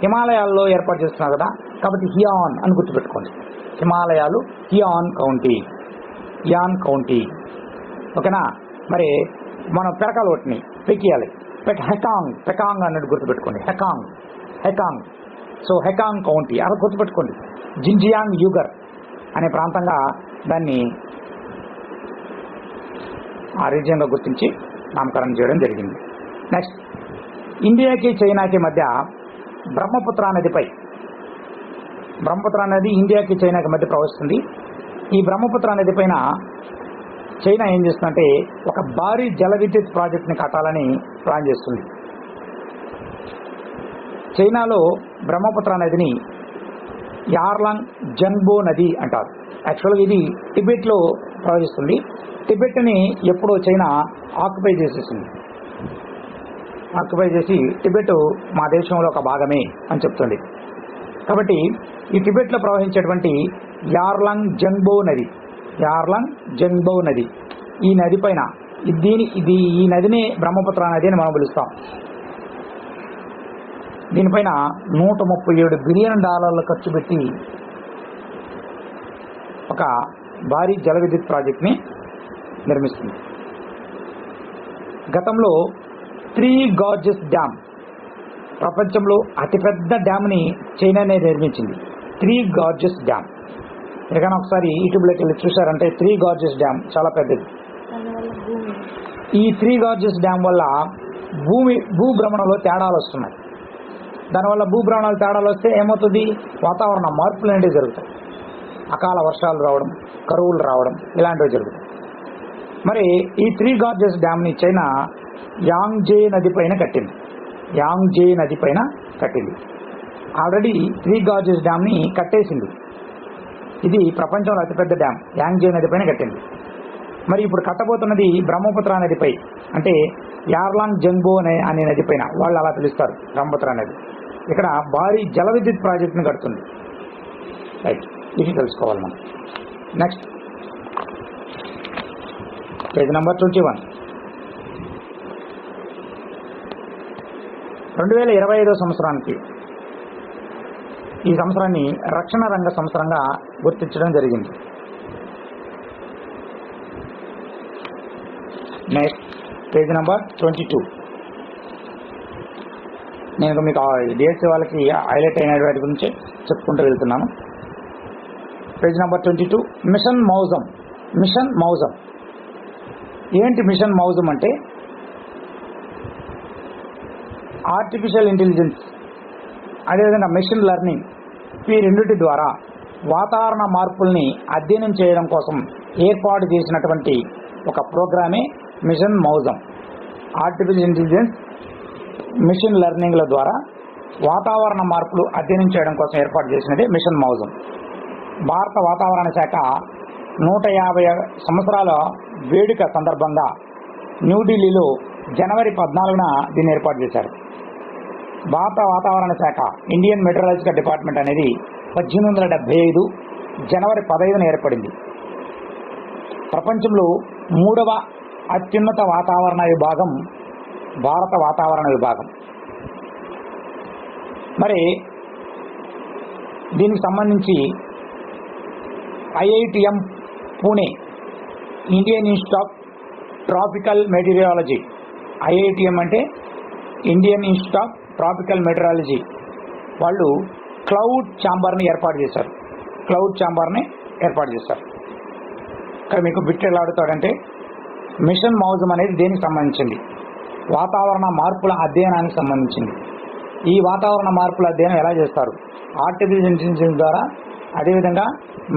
హిమాలయాల్లో ఏర్పాటు చేస్తున్నారు కదా, కాబట్టి హియాన్ అని గుర్తుపెట్టుకోండి. హిమాలయాలు హియాన్ కౌంటీ. ఓకేనా? మరి మనం పెరకాలు వాటిని పెకియాలి. హెకాంగ్ అన్నట్టు గుర్తుపెట్టుకోండి. హెకాంగ్. సో హెకాంగ్ కౌంటీ అలా గుర్తుపెట్టుకోండి. జింజియాంగ్ యూగర్ అనే ప్రాంతంగా దాన్ని ఆ రీజియన్గా గుర్తించి నామకరణం చేయడం జరిగింది. నెక్స్ట్, ఇండియాకి చైనాకి మధ్య బ్రహ్మపుత్ర నది ఇండియాకి చైనాకి మధ్య ప్రవహిస్తుంది. ఈ బ్రహ్మపుత్ర నది పైన చైనా ఏం చేస్తుందంటే ఒక భారీ జల విద్యుత్ ప్రాజెక్ట్ని కట్టాలని ప్లాన్ చేస్తుంది. చైనాలో బ్రహ్మపుత్ర నదిని యార్లాంగ్ జన్బో నది అంటారు. యాక్చువల్గా ఇది టిబెట్లో ప్రవహిస్తుంది. టిబెట్ని ఎప్పుడో చైనా ఆక్యుపై చేసి టిబెట్ మా దేశంలో ఒక భాగమే అని చెప్తుంది. కాబట్టి ఈ టిబెట్లో ప్రవహించేటువంటి యార్లాంగ్ జన్బో నది ఈ నది పైన ఈ నదిని బ్రహ్మపుత్ర నది అని మనం పిలుస్తాం. దీనిపైన $137 బిలియన్ ఖర్చు పెట్టి ఒక భారీ జల విద్యుత్ ప్రాజెక్ట్ని నిర్మిస్తుంది. గతంలో 3 గార్జెస్ డ్యామ్, ప్రపంచంలో అతిపెద్ద డ్యామ్ని చైనానే నిర్మించింది. 3 గార్జెస్ డ్యామ్ ఎక్కడైనా ఒకసారి యూట్యూబ్లోకి వెళ్ళి చూసారంటే 3 గార్జెస్ డ్యామ్ చాలా పెద్దది. ఈ 3 గార్జెస్ డ్యామ్ వల్ల భూభ్రమణంలో తేడాలు వస్తున్నాయి. దానివల్ల భూభ్రమణాలు తేడాలు వస్తే ఏమవుతుంది, వాతావరణ మార్పులు అనేవి జరుగుతాయి. అకాల వర్షాలు రావడం, కరువులు రావడం ఇలాంటివి జరుగుతాయి. మరి ఈ 3 గార్జెస్ డ్యామ్ని చైనా యాంగ్జే నది పైన కట్టింది. ఆల్రెడీ 3 గార్జెస్ డ్యామ్ని కట్టేసింది. ఇది ప్రపంచంలో అతిపెద్ద డ్యామ్ యాంగ్జే నది పైన కట్టింది. మరి ఇప్పుడు కట్టబోతున్నది బ్రహ్మపుత్ర నదిపై, అంటే యార్లాంగ్ జన్బో అనే నది పైన, వాళ్ళు అలా పిలుస్తారు బ్రహ్మపుత్ర నది. ఇక్కడ భారీ జల విద్యుత్ ప్రాజెక్టుని కడుతుంది. రైట్, ఇది తెలుసుకోవాలి మనం. Next, page number 21. 2025 సంవత్సరానికి ఈ సంవత్సరాన్ని రక్షణ రంగ సంవత్సరంగా గుర్తించడం జరిగింది. Next, page number 22. నేను మీకు డిఎస్సీ వాళ్ళకి హైలైట్ అయిన వాటి గురించి చెప్పుకుంటూ వెళ్తున్నాను. Page number 22. మిషన్ మౌజం. ఏంటి మిషన్ మౌజం అంటే, ఆర్టిఫిషియల్ ఇంటెలిజెన్స్ అదేవిధంగా మెషిన్ లెర్నింగ్, ఈ రెండింటి ద్వారా వాతావరణ మార్పుల్ని అధ్యయనం చేయడం కోసం ఏర్పాటు చేసినటువంటి ఒక ప్రోగ్రామే మిషన్ మౌజం. ఆర్టిఫిషియల్ ఇంటెలిజెన్స్, మెషిన్ లెర్నింగ్ల ద్వారా వాతావరణ మార్పులు అధ్యయనం చేయడం కోసం ఏర్పాటు చేసినదే మిషన్ మౌజం. భారత వాతావరణ శాఖ 150 సంవత్సరాల వేడుక సందర్భంగా న్యూఢిల్లీలో జనవరి 14న దీన్ని ఏర్పాటు చేశారు. భారత వాతావరణ శాఖ ఇండియన్ మెట్రలాజికల్ డిపార్ట్మెంట్ అనేది 1875 జనవరి 15న ఏర్పడింది. ప్రపంచంలో 3వ అత్యున్నత వాతావరణ విభాగం భారత వాతావరణ విభాగం. మరి దీనికి సంబంధించి IITM Pune, Indian institute of tropical meteorology, IITM అంటే Indian institute of tropical meteorology, వాళ్ళు క్లౌడ్ ఛాంబర్ని ఏర్పాటు చేశారు. ఇక్కడ మీకు బిట్ ఎలా అడుగుతాడంటే, మిషన్ మౌజం అనేది దేనికి సంబంధించింది? వాతావరణ మార్పుల అధ్యయనానికి సంబంధించింది. ఈ వాతావరణ మార్పుల అధ్యయనం ఎలా చేస్తారు? ఆర్టిఫిషియల్ ఇంటెలిజెన్స్ ద్వారా, అదేవిధంగా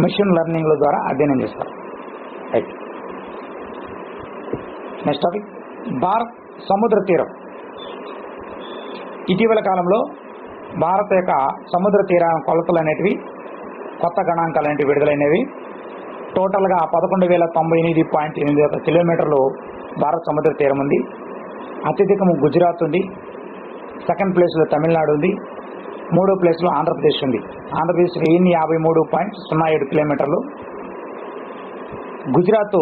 మెషిన్ లెర్నింగ్ల ద్వారా అధ్యయనం చేస్తారు. రైట్. నెక్స్ట్ టాపిక్, భారత్ సముద్ర తీరం. ఇటీవల కాలంలో భారత్ యొక్క సముద్ర తీర కొలతలు అనేటివి, కొత్త గణాంకాలు అనేవి విడుదలైనవి. టోటల్గా 11,098.81 కిలోమీటర్లు భారత సముద్ర తీరం ఉంది. అత్యధికము గుజరాత్ ఉంది, సెకండ్ ప్లేస్లో తమిళనాడు ఉంది, మూడో ప్లేస్లో ఆంధ్రప్రదేశ్ ఉంది. ఆంధ్రప్రదేశ్ 1053.07 కిలోమీటర్లు, గుజరాత్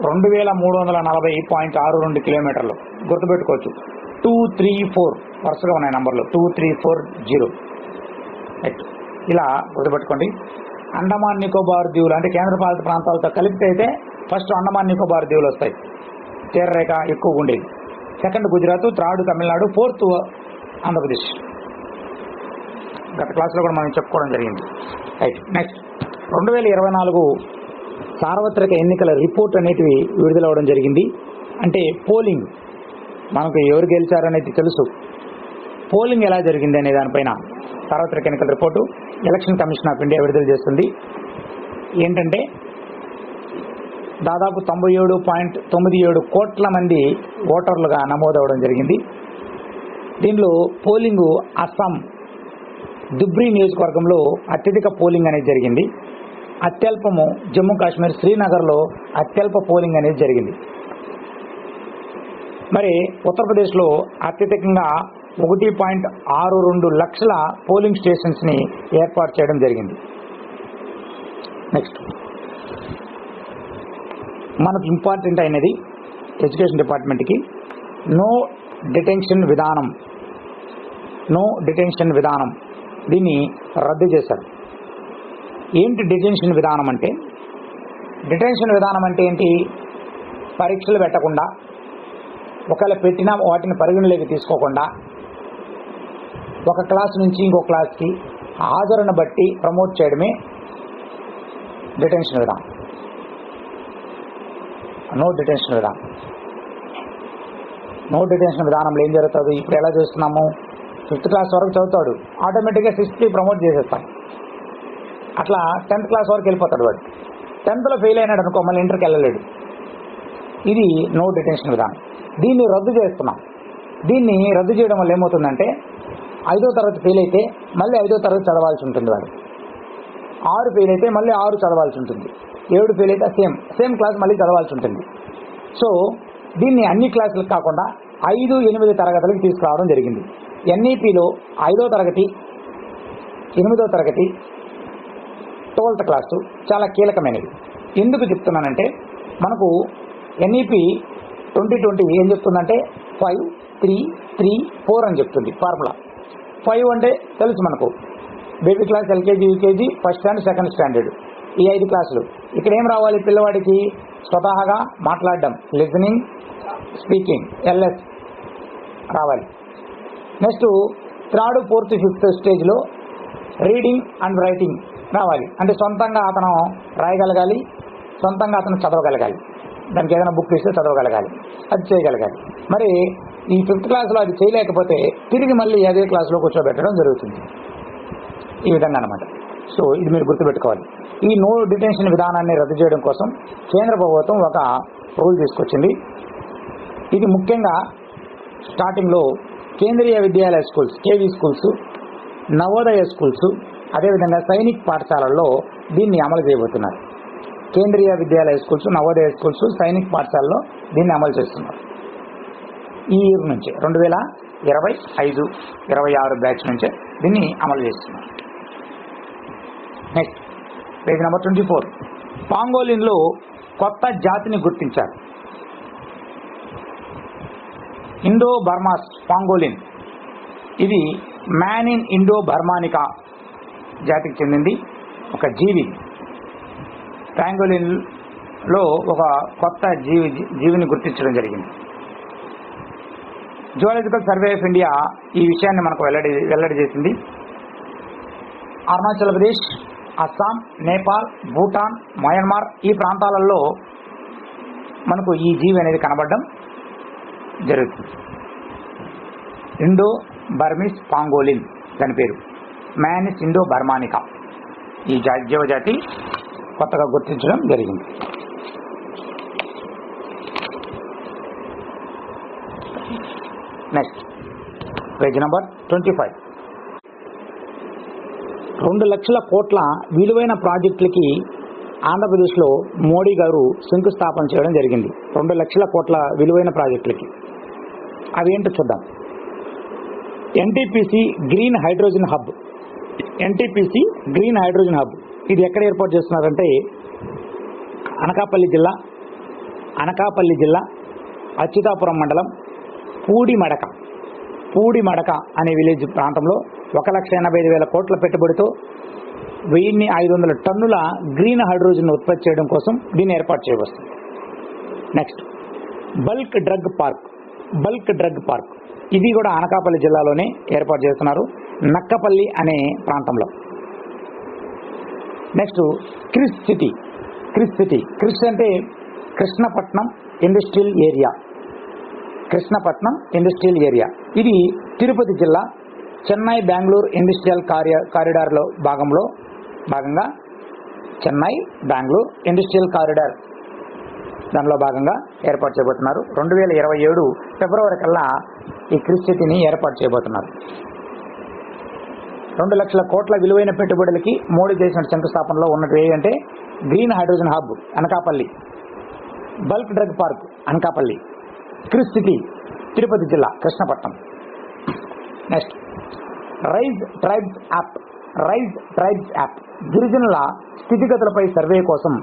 2340.62 కిలోమీటర్లు. గుర్తుపెట్టుకోవచ్చు, 2, 3, 4 వరుసగా ఉన్నాయి నంబర్లు, 2, 3, 4, 0. రైట్, ఇలా గుర్తుపెట్టుకోండి. అండమాన్ నికోబార్ దీవులు అంటే కేంద్రపాలిత ప్రాంతాలతో కలిపితే అయితే ఫస్ట్ అండమాన్ నికోబార్ దీవులు వస్తాయి, తీరరేఖ ఎక్కువ ఉండేది. Second Gujarat, third Tamil Nadu, fourth Andhra Pradesh. గత క్లాసులో కూడా మనం చెప్పుకోవడం జరిగింది. రైట్. నెక్స్ట్, 2024 సార్వత్రిక ఎన్నికల రిపోర్ట్ అనేటివి విడుదలవ్వడం జరిగింది. అంటే పోలింగ్ మనకు ఎవరు గెలిచారనేది తెలుసు, పోలింగ్ ఎలా జరిగింది అనే దానిపైన సార్వత్రిక ఎన్నికల report election commission of India విడుదల చేస్తుంది. ఏంటంటే దాదాపు 97.97 కోట్ల మంది ఓటర్లుగా నమోదవడం జరిగింది. దీనిలో పోలింగు అస్సాం దుబ్రీ నియోజకవర్గంలో అత్యధిక పోలింగ్ అనేది జరిగింది. అత్యల్పము జమ్మూ కాశ్మీర్ శ్రీనగర్లో అత్యల్ప పోలింగ్ అనేది జరిగింది. మరి ఉత్తరప్రదేశ్లో అత్యధికంగా 1.62 లక్షల పోలింగ్ స్టేషన్స్ని ఏర్పాటు చేయడం జరిగింది. నెక్స్ట్ మనకు ఇంపార్టెంట్ అయినది ఎడ్యుకేషన్ డిపార్ట్మెంట్కి నో డిటెన్షన్ విధానం దీన్ని రద్దు చేశారు. ఏంటి డిటెన్షన్ విధానం అంటే? డిటెన్షన్ విధానం అంటే ఏంటి? పరీక్షలు పెట్టకుండా, ఒకవేళ పెట్టినా వాటిని పరిగణలోకి తీసుకోకుండా, ఒక క్లాస్ నుంచి ఇంకో క్లాస్కి హాజరును బట్టి ప్రమోట్ చేయడమే డిటెన్షన్ విధానం. నో డిటెన్షన్ విధానంలో ఏం జరుగుతుంది? ఇప్పుడు ఎలా చేస్తున్నాము? 5th క్లాస్ వరకు చదువుతాడు, ఆటోమేటిక్గా 6th ప్రమోట్ చేసేస్తాం. అట్లా 10th క్లాస్ వరకు వెళ్ళిపోతాడు. వాడు 10thలో ఫెయిల్ అయినాడు అనుకో, మళ్ళీ ఇంటర్కి వెళ్ళలేడు. ఇది నో డిటెన్షన్ విధానం. దీన్ని రద్దు చేస్తున్నాం. దీన్ని రద్దు చేయడం వల్ల ఏమవుతుందంటే 5వ తరగతి ఫెయిల్ అయితే మళ్ళీ 5వ తరగతి చదవాల్సి ఉంటుంది. వాడు 6 ఫెయిల్ అయితే మళ్ళీ 6 చదవాల్సి ఉంటుంది. 7 ఫెయిల్ అయితే సేమ్ క్లాస్ మళ్ళీ చదవాల్సి ఉంటుంది. సో దీన్ని అన్ని క్లాసులకు కాకుండా 5, 8 తరగతులకు తీసుకురావడం జరిగింది. ఎన్ఈపిలో 5వ తరగతి, 8వ తరగతి, 12th క్లాసు చాలా కీలకమైనది. ఎందుకు చెప్తున్నానంటే మనకు ఎన్ఈపి 2020 ఏం చెప్తుందంటే 5, 3, 3, 4 అని చెప్తుంది ఫార్ములా. 5 అంటే తెలుసు మనకు, baby class, LKG, UKG, first standard, second standard, ఈ 5 క్లాసులు. ఇక్కడ ఏం రావాలి? పిల్లవాడికి స్వతహాగా మాట్లాడడం, లిజనింగ్, స్పీకింగ్, ఎల్ఎస్ రావాలి. నెక్స్ట్ 3rd, 4th, 5th స్టేజ్లో రీడింగ్ అండ్ రైటింగ్ రావాలి. అంటే సొంతంగా అతను రాయగలగాలి, సొంతంగా అతను చదవగలగాలి. దానికి ఏదైనా బుక్ ఇస్తే చదవగలగాలి, అది చేయగలగాలి. మరి ఈ 5th క్లాస్లో అది చేయలేకపోతే తిరిగి మళ్ళీ అదే క్లాస్లో కూర్చోబెట్టడం జరుగుతుంది. ఈ విధంగా అన్నమాట. సో ఇది మీరు గుర్తుపెట్టుకోవాలి. ఈ నో డిటెన్షన్ విధానాన్ని రద్దు చేయడం కోసం కేంద్ర ప్రభుత్వం ఒక రూల్ తీసుకొచ్చింది. ఇది ముఖ్యంగా స్టార్టింగ్లో Kendriya Vidyalaya schools, KV schools, Navodaya schools, అదేవిధంగా సైనిక్ పాఠశాలల్లో దీన్ని అమలు చేయబోతున్నారు. కేంద్రీయ విద్యాలయ స్కూల్స్, నవోదయ స్కూల్స్, సైనిక్ పాఠశాలలో దీన్ని అమలు చేస్తున్నారు. ఈ ఇయర్ నుంచే 2025-26 బ్యాచ్ నుంచే దీన్ని అమలు చేస్తున్నారు. Next page number 24. పాంగోలిన్లో కొత్త జాతిని గుర్తించారు. ఇండో బర్మాస్ పాంగోలిన్, ఇది మ్యాన్ ఇన్ ఇండో బర్మానికా జాతికి చెందింది ఒక జీవి. పాంగోలిన్లో ఒక కొత్త జీవిని గుర్తించడం జరిగింది. జువాలజికల్ సర్వే ఆఫ్ ఇండియా ఈ విషయాన్ని మనకు వెల్లడి చేసింది. అరుణాచల్ ప్రదేశ్, అస్సాం, నేపాల్, భూటాన్, మయన్మార్ ఈ ప్రాంతాలలో మనకు ఈ జీవి అనేది కనబడడం జరుగుతుంది. ఇండో బర్మిస్ పాంగోలిన్ దాని పేరు. మ్యానిస్ ఇండో బర్మానికా ఈ జీవజాతి కొత్తగా గుర్తించడం జరిగింది. Next page number 25. 2 లక్షల కోట్ల విలువైన ప్రాజెక్టులకి ఆంధ్రప్రదేశ్లో మోడీ గారు శంకుస్థాపన చేయడం జరిగింది. 2 లక్షల కోట్ల విలువైన ప్రాజెక్టులకి. అవి ఏంటో చూద్దాం. NTPC green hydrogen hub. NTPC green hydrogen hub ఇది ఎక్కడ ఏర్పాటు చేస్తున్నారంటే అనకాపల్లి జిల్లా అచ్యుతాపురం మండలం పూడిమడక అనే విలేజ్ ప్రాంతంలో 1,85,000 కోట్ల పెట్టుబడితో 1,500 టన్నుల గ్రీన్ హైడ్రోజన్ ఉత్పత్తి చేయడం కోసం దీన్ని ఏర్పాటు చేయవస్తుంది. నెక్స్ట్ బల్క్ డ్రగ్ పార్క్ ఇది కూడా అనకాపల్లి జిల్లాలోనే ఏర్పాటు చేస్తున్నారు, నక్కపల్లి అనే ప్రాంతంలో. Next KRIS KRIS city. KRIS అంటే Krishnapatnam industrial area. Krishnapatnam industrial area ఇది తిరుపతి జిల్లా చెన్నై బెంగళూరు ఇండస్ట్రియల్ కారిడార్లో భాగంగా చెన్నై బెంగళూరు ఇండస్ట్రియల్ కారిడార్ దానిలో భాగంగా ఏర్పాటు చేయబోతున్నారు. 2027 ఫిబ్రవరి కల్లా ఈ క్రిస్ సిటీని ఏర్పాటు చేయబోతున్నారు. 2 లక్షల కోట్ల విలువైన పెట్టుబడులకి మోడీ చేసిన శంకుస్థాపనలో ఉన్నట్టు ఏంటంటే green hydrogen hub Anakapalli, bulk drug park Anakapalli, KRIS city Tirupati జిల్లా Krishnapatnam. Next rise tribes app గిరిజనుల స్థితిగతులపై సర్వే కోసం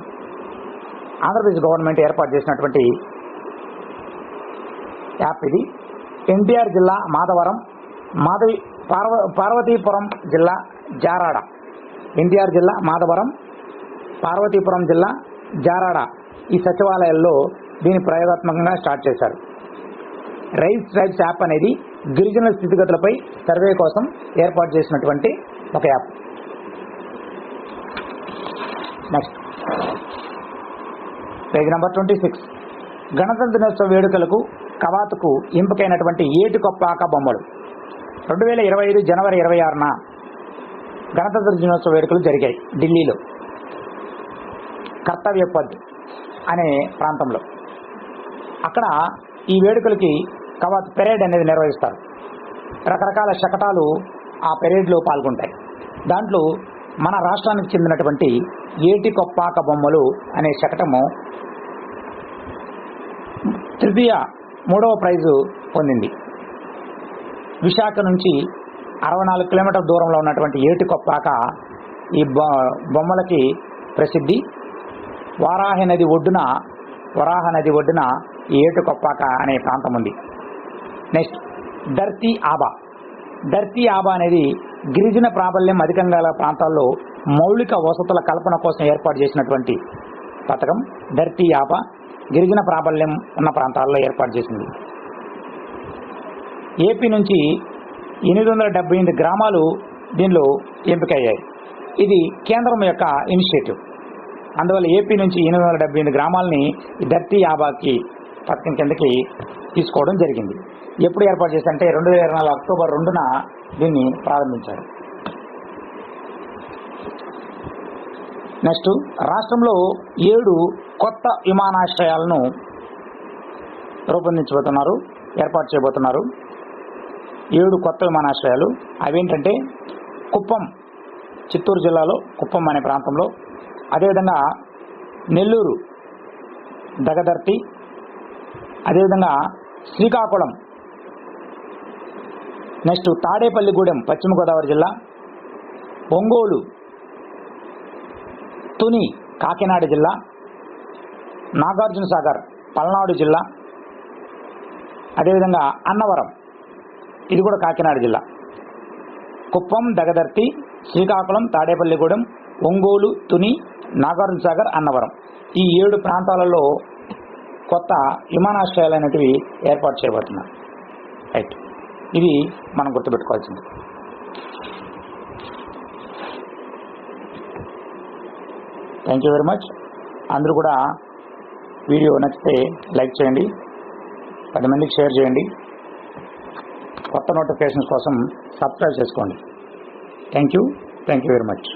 ఆంధ్రప్రదేశ్ గవర్నమెంట్ ఏర్పాటు చేసినటువంటి యాప్ ఇది. ఎన్టీఆర్ జిల్లా మాధవరం, పార్వతీపురం జిల్లా జారాడ, ఎన్టీఆర్ జిల్లా మాధవరం, పార్వతీపురం జిల్లా జారాడ ఈ సచివాలయాల్లో దీన్ని ప్రయోగాత్మకంగా స్టార్ట్ చేశారు. రైజ్ ట్రైబ్స్ యాప్ అనేది గిరిజనుల స్థితిగతులపై సర్వే కోసం ఏర్పాటు చేసినటువంటి ఒక యాప్. Next page number 26. గణతంత్ర దినోత్సవ వేడుకలకు కవాతుకు ఎంపికైనటువంటి ఏటికొప్పాక బొమ్మలు. 2025 జనవరి 26న గణతంత్ర దినోత్సవ వేడుకలు జరిగాయి ఢిల్లీలో కర్తవ్య పథ్ అనే ప్రాంతంలో. అక్కడ ఈ వేడుకలకి కవాత్ పెరేడ్ అనేది నిర్వహిస్తారు. రకరకాల శకటాలు ఆ పెరేడ్లో పాల్గొంటాయి. దాంట్లో మన రాష్ట్రానికి చెందినటువంటి ఏటికొప్పాక బొమ్మలు అనే శకటము మూడవ ప్రైజు పొందింది. విశాఖ నుంచి 64 కిలోమీటర్ల దూరంలో ఉన్నటువంటి ఏటికొప్పాక ఈ బొమ్మలకి ప్రసిద్ధి. వరాహ నది ఒడ్డున ఈ ఏటికొప్పాక అనే ప్రాంతం ఉంది. నెక్స్ట్ ధర్తీ ఆబా అనేది గిరిజన ప్రాబల్యం అధికంగా గల ప్రాంతాల్లో మౌలిక వసతుల కల్పన కోసం ఏర్పాటు చేసినటువంటి పథకం. ధర్తీ ఆబా గిరిజన ప్రాబల్యం ఉన్న ప్రాంతాల్లో ఏర్పాటు చేసింది. ఏపీ నుంచి 878 గ్రామాలు దీనిలో ఎంపికయ్యాయి. ఇది కేంద్రం యొక్క ఇనిషియేటివ్. అందువల్ల ఏపీ నుంచి 878 గ్రామాలని ధర్తీ ఆబాకి పథకం కిందకి తీసుకోవడం జరిగింది. ఎప్పుడు ఏర్పాటు చేశారంటే 2024 అక్టోబర్ 2న దీన్ని ప్రారంభించారు. నెక్స్ట్ రాష్ట్రంలో 7 కొత్త విమానాశ్రయాలను ఏర్పాటు చేయబోతున్నారు. 7 కొత్త విమానాశ్రయాలు. అవేంటంటే కుప్పం, చిత్తూరు జిల్లాలో కుప్పం అనే ప్రాంతంలో, అదేవిధంగా నెల్లూరు దగదర్తి, అదేవిధంగా శ్రీకాకుళం, నెక్స్ట్ తాడేపల్లిగూడెం పశ్చిమ గోదావరి జిల్లా, ఒంగోలు, తుని కాకినాడ జిల్లా, నాగార్జున సాగర్ పల్నాడు జిల్లా, అదేవిధంగా అన్నవరం ఇది కూడా కాకినాడ జిల్లా. కుప్పం, దగదర్తి, శ్రీకాకుళం, తాడేపల్లిగూడెం, ఒంగోలు, తుని, నాగార్జున సాగర్, అన్నవరం ఈ 7 ప్రాంతాలలో కొత్త విమానాశ్రయాలు అనేటివి ఏర్పాటు చేయబోతున్నారు. రైట్, ఇది మనం గుర్తుపెట్టుకోవాల్సింది. Thank you very much. అందరూ కూడా వీడియో నచ్చితే లైక్ చేయండి, 10 మందికి షేర్ చేయండి, కొత్త నోటిఫికేషన్స్ కోసం సబ్స్క్రైబ్ చేసుకోండి. Thank you very much.